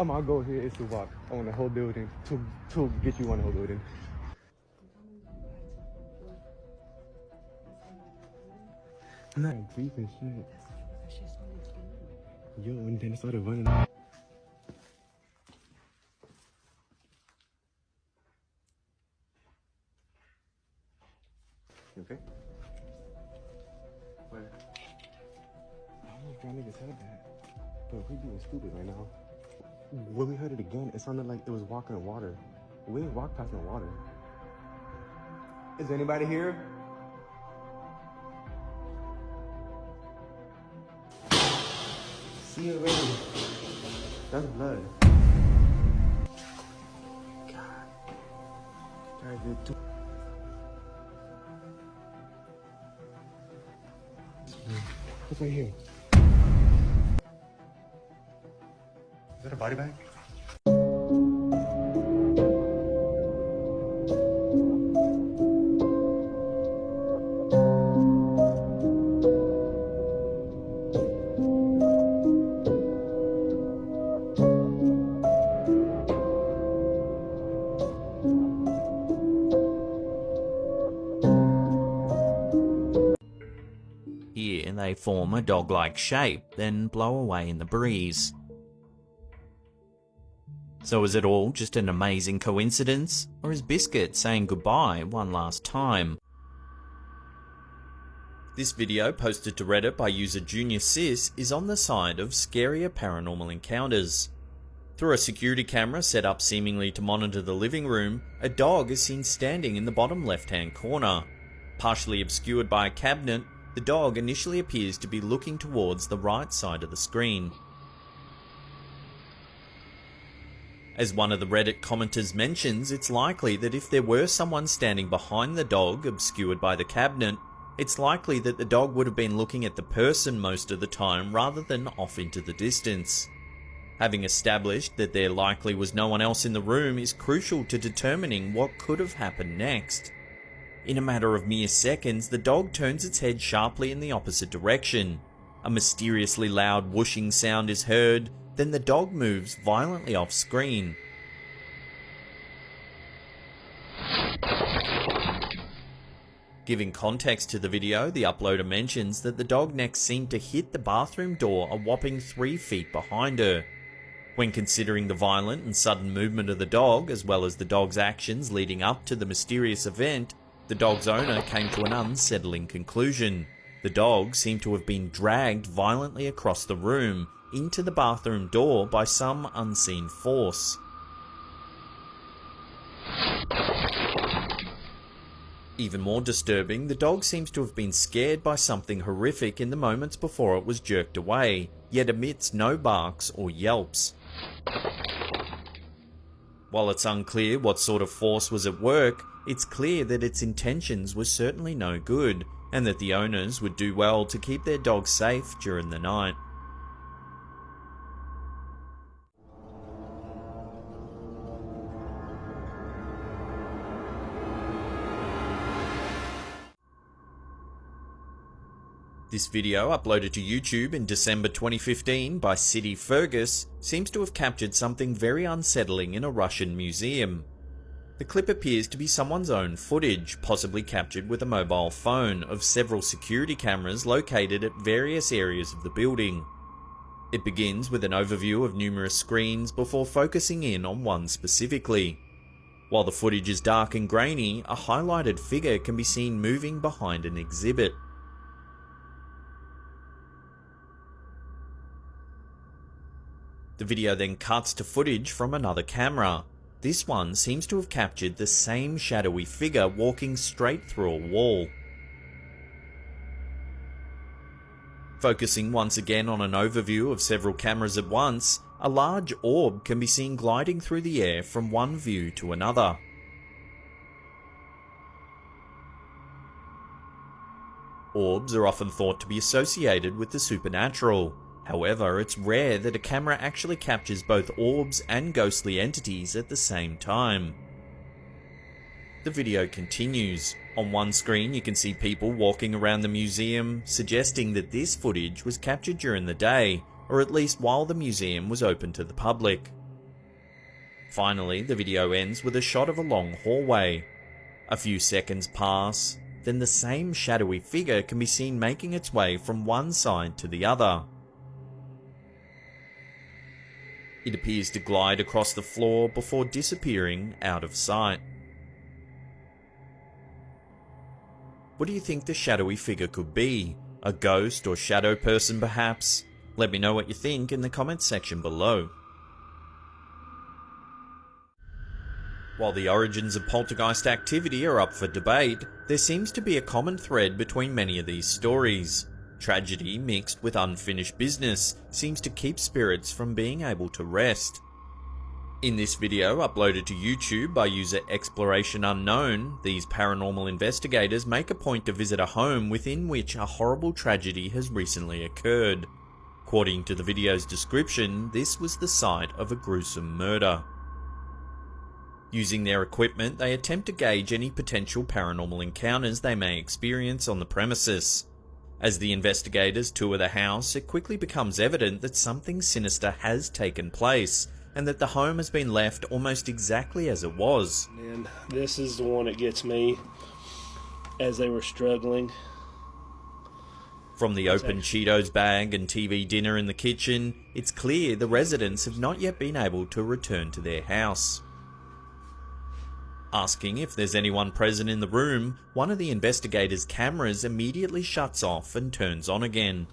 My goal here is to walk on the whole building to get you on the whole building. I'm not deep and shit. Yo, and then it started running. You okay? What? I don't know if y'all niggas heard that. But we being stupid right now. When we heard it again, it sounded like it was walking in water. We ain't walk past no water. Is anybody here? See it already. That's blood. God. Alright, good too. What's right here? Is that a body bag? Here they form a dog-like shape, then blow away in the breeze. So is it all just an amazing coincidence, or is Biscuit saying goodbye one last time? This video, posted to Reddit by user Junior Sis, is on the side of scarier paranormal encounters. Through a security camera set up seemingly to monitor the living room, a dog is seen standing in the bottom left-hand corner. Partially obscured by a cabinet, the dog initially appears to be looking towards the right side of the screen. As one of the Reddit commenters mentions, it's likely that if there were someone standing behind the dog, obscured by the cabinet, it's likely that the dog would have been looking at the person most of the time rather than off into the distance. Having established that there likely was no one else in the room is crucial to determining what could have happened next. In a matter of mere seconds, the dog turns its head sharply in the opposite direction. A mysteriously loud whooshing sound is heard, then the dog moves violently off screen. Giving context to the video, the uploader mentions that the dog next seemed to hit the bathroom door a whopping 3 feet behind her. When considering the violent and sudden movement of the dog, as well as the dog's actions leading up to the mysterious event, the dog's owner came to an unsettling conclusion. The dog seemed to have been dragged violently across the room, into the bathroom door by some unseen force. Even more disturbing, the dog seems to have been scared by something horrific in the moments before it was jerked away, yet emits no barks or yelps. While it's unclear what sort of force was at work, it's clear that its intentions were certainly no good, and that the owners would do well to keep their dog safe during the night. This video, uploaded to YouTube in December 2015 by City Fergus, seems to have captured something very unsettling in a Russian museum. The clip appears to be someone's own footage, possibly captured with a mobile phone, of several security cameras located at various areas of the building. It begins with an overview of numerous screens before focusing in on one specifically. While the footage is dark and grainy, a highlighted figure can be seen moving behind an exhibit. The video then cuts to footage from another camera. This one seems to have captured the same shadowy figure walking straight through a wall. Focusing once again on an overview of several cameras at once, a large orb can be seen gliding through the air from one view to another. Orbs are often thought to be associated with the supernatural. However, it's rare that a camera actually captures both orbs and ghostly entities at the same time. The video continues. On one screen you can see people walking around the museum, suggesting that this footage was captured during the day, or at least while the museum was open to the public. Finally, the video ends with a shot of a long hallway. A few seconds pass, then the same shadowy figure can be seen making its way from one side to the other. It appears to glide across the floor before disappearing out of sight. What do you think the shadowy figure could be? A ghost or shadow person perhaps? Let me know what you think in the comments section below. While the origins of poltergeist activity are up for debate, there seems to be a common thread between many of these stories. Tragedy mixed with unfinished business seems to keep spirits from being able to rest. In this video, uploaded to YouTube by user Exploration Unknown, these paranormal investigators make a point to visit a home within which a horrible tragedy has recently occurred. According to the video's description, this was the site of a gruesome murder. Using their equipment, they attempt to gauge any potential paranormal encounters they may experience on the premises. As the investigators tour the house, it quickly becomes evident that something sinister has taken place, and that the home has been left almost exactly as it was. And this is the one that gets me, as they were struggling. From the open Cheetos bag and TV dinner in the kitchen, it's clear the residents have not yet been able to return to their house. Asking if there's anyone present in the room, one of the investigators' cameras immediately shuts off and turns on again.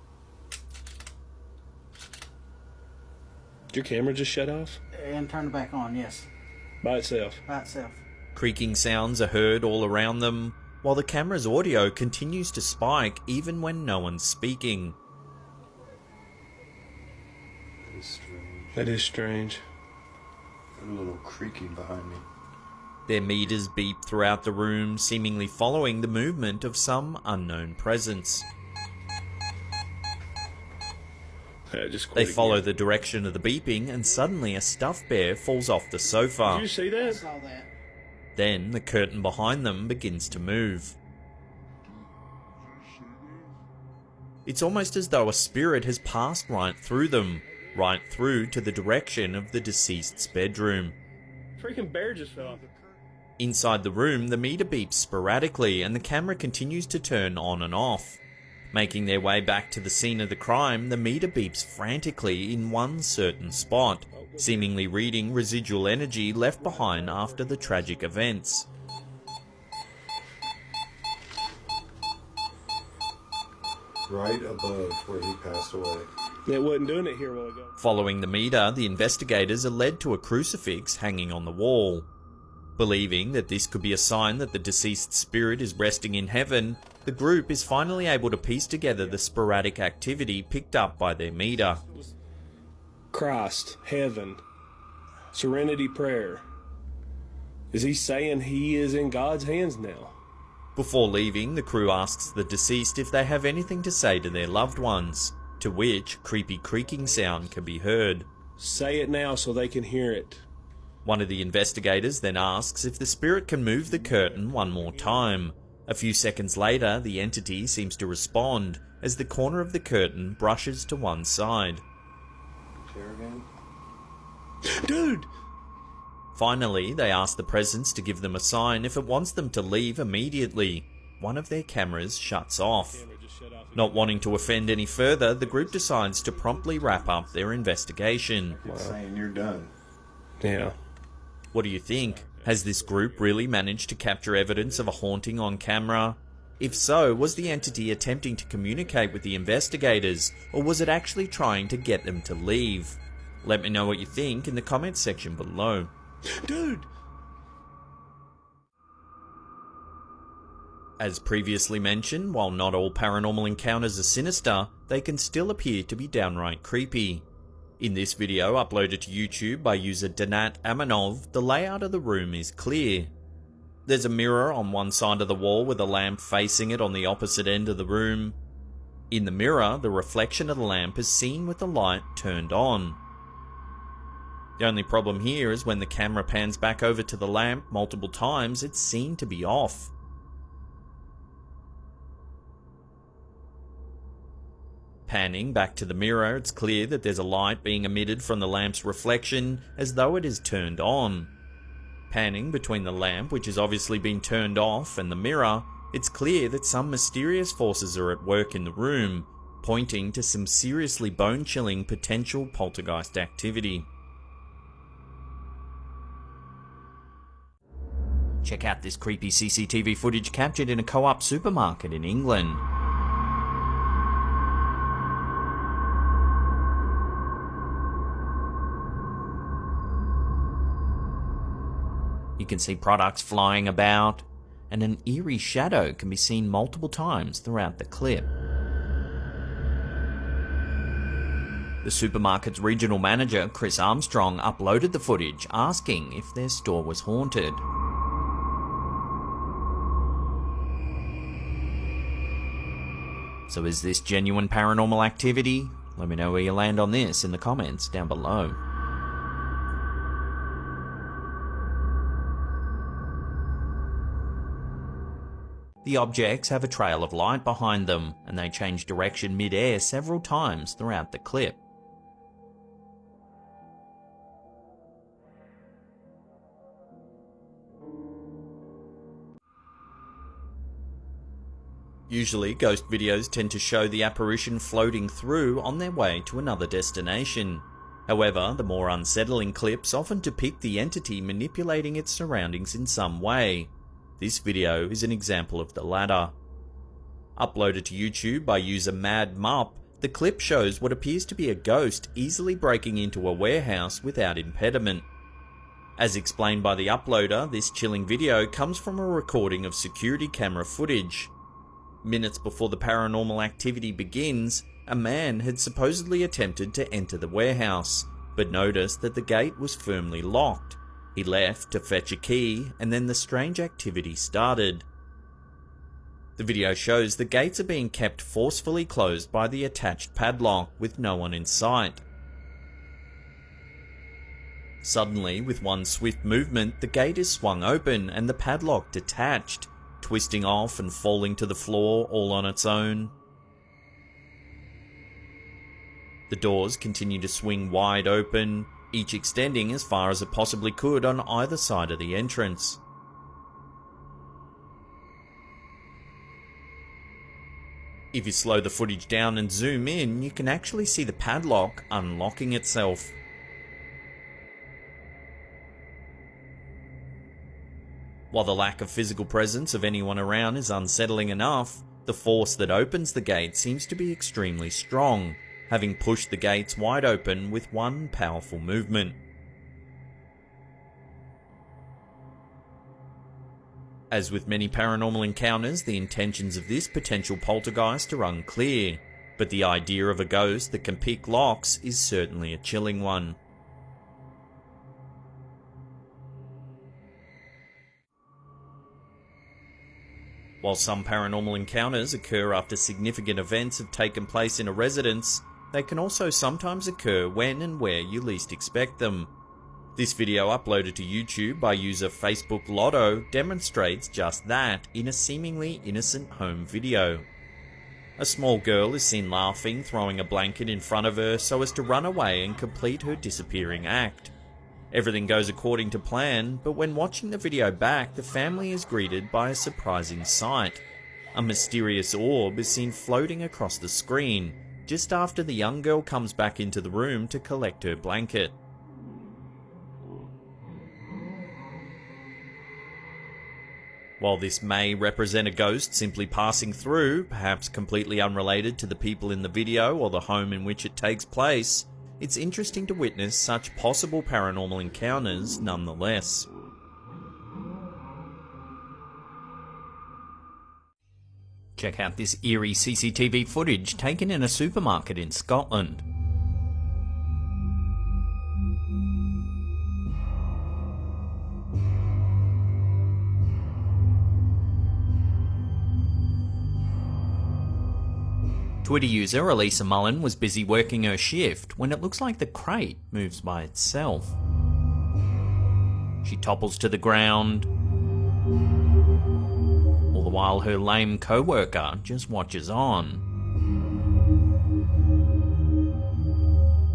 Did your camera just shut off? And turn it back on, yes. By itself? By itself. Creaking sounds are heard all around them, while the camera's audio continues to spike even when no one's speaking. That is strange. That is strange. A little creaking behind me. Their meters beep throughout the room, seemingly following the movement of some unknown presence. They follow the direction of the beeping, and suddenly a stuffed bear falls off the sofa. Did you see that? I saw that. Then the curtain behind them begins to move. It's almost as though a spirit has passed right through them, right through to the direction of the deceased's bedroom. Freaking bear just fell off. Inside the room, the meter beeps sporadically and the camera continues to turn on and off. Making their way back to the scene of the crime, the meter beeps frantically in one certain spot, seemingly reading residual energy left behind after the tragic events. Right above where he passed away. It wasn't doing it here a while ago. Following the meter, the investigators are led to a crucifix hanging on the wall. Believing that this could be a sign that the deceased spirit is resting in heaven, the group is finally able to piece together the sporadic activity picked up by their meter. Christ, heaven, serenity prayer. Is he saying he is in God's hands now? Before leaving, the crew asks the deceased if they have anything to say to their loved ones, to which creepy creaking sound can be heard. Say it now so they can hear it. One of the investigators then asks if the spirit can move the curtain one more time. A few seconds later, the entity seems to respond as the corner of the curtain brushes to one side. Dude! Finally, they ask the presence to give them a sign if it wants them to leave immediately. One of their cameras shuts off. Not wanting to offend any further, the group decides to promptly wrap up their investigation. It's saying you're done. Yeah. What do you think? Has this group really managed to capture evidence of a haunting on camera? If so, was the entity attempting to communicate with the investigators, or was it actually trying to get them to leave? Let me know what you think in the comments section below. Dude! As previously mentioned, while not all paranormal encounters are sinister, they can still appear to be downright creepy. In this video, uploaded to YouTube by user Danat Amanov, the layout of the room is clear. There's a mirror on one side of the wall with a lamp facing it on the opposite end of the room. In the mirror, the reflection of the lamp is seen with the light turned on. The only problem here is when the camera pans back over to the lamp multiple times, it's seen to be off. Panning back to the mirror, it's clear that there's a light being emitted from the lamp's reflection as though it is turned on. Panning between the lamp, which has obviously been turned off, and the mirror, it's clear that some mysterious forces are at work in the room, pointing to some seriously bone-chilling potential poltergeist activity. Check out this creepy CCTV footage captured in a Co-op supermarket in England. You can see products flying about, and an eerie shadow can be seen multiple times throughout the clip. The supermarket's regional manager, Chris Armstrong, uploaded the footage asking if their store was haunted. So is this genuine paranormal activity? Let me know where you land on this in the comments down below. The objects have a trail of light behind them, and they change direction mid-air several times throughout the clip. Usually, ghost videos tend to show the apparition floating through on their way to another destination. However, the more unsettling clips often depict the entity manipulating its surroundings in some way. This video is an example of the latter. Uploaded to YouTube by user MadMup, the clip shows what appears to be a ghost easily breaking into a warehouse without impediment. As explained by the uploader, this chilling video comes from a recording of security camera footage. Minutes before the paranormal activity begins, a man had supposedly attempted to enter the warehouse, but noticed that the gate was firmly locked. He left to fetch a key, and then the strange activity started. The video shows the gates are being kept forcefully closed by the attached padlock, with no one in sight. Suddenly, with one swift movement, the gate is swung open and the padlock detached, twisting off and falling to the floor all on its own. The doors continue to swing wide open, each extending as far as it possibly could on either side of the entrance. If you slow the footage down and zoom in, you can actually see the padlock unlocking itself. While the lack of physical presence of anyone around is unsettling enough, the force that opens the gate seems to be extremely strong, having pushed the gates wide open with one powerful movement. As with many paranormal encounters, the intentions of this potential poltergeist are unclear, but the idea of a ghost that can pick locks is certainly a chilling one. While some paranormal encounters occur after significant events have taken place in a residence, they can also sometimes occur when and where you least expect them. This video, uploaded to YouTube by user Facebook Lotto, demonstrates just that in a seemingly innocent home video. A small girl is seen laughing, throwing a blanket in front of her so as to run away and complete her disappearing act. Everything goes according to plan, but when watching the video back, the family is greeted by a surprising sight. A mysterious orb is seen floating across the screen, just after the young girl comes back into the room to collect her blanket. While this may represent a ghost simply passing through, perhaps completely unrelated to the people in the video or the home in which it takes place, it's interesting to witness such possible paranormal encounters nonetheless. Check out this eerie CCTV footage taken in a supermarket in Scotland. Twitter user Elisa Mullen was busy working her shift when it looks like the crate moves by itself. She topples to the ground, all the while her lame co-worker just watches on.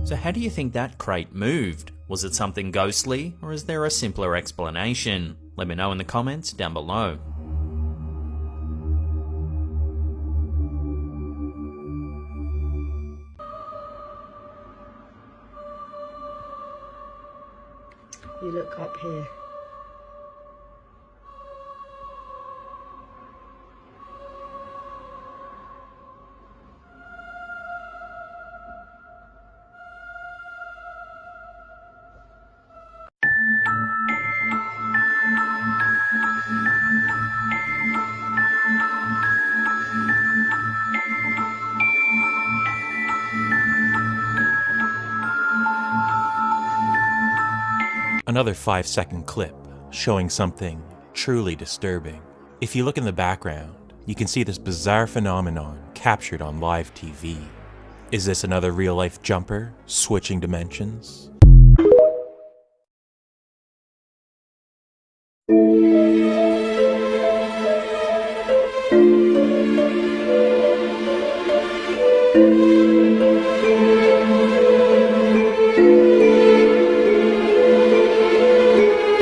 So how do you think that crate moved? Was it something ghostly, or is there a simpler explanation? Let me know in the comments down below. You look up here. Another 5-second clip showing something truly disturbing. If you look in the background, you can see this bizarre phenomenon captured on live TV. Is this another real-life jumper switching dimensions?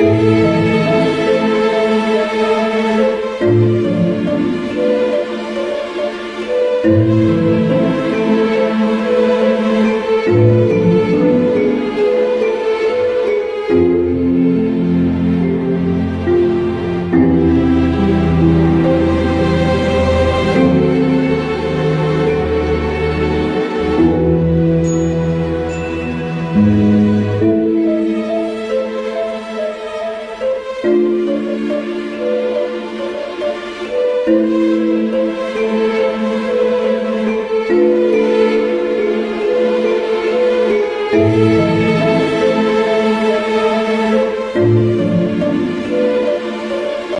Thank you.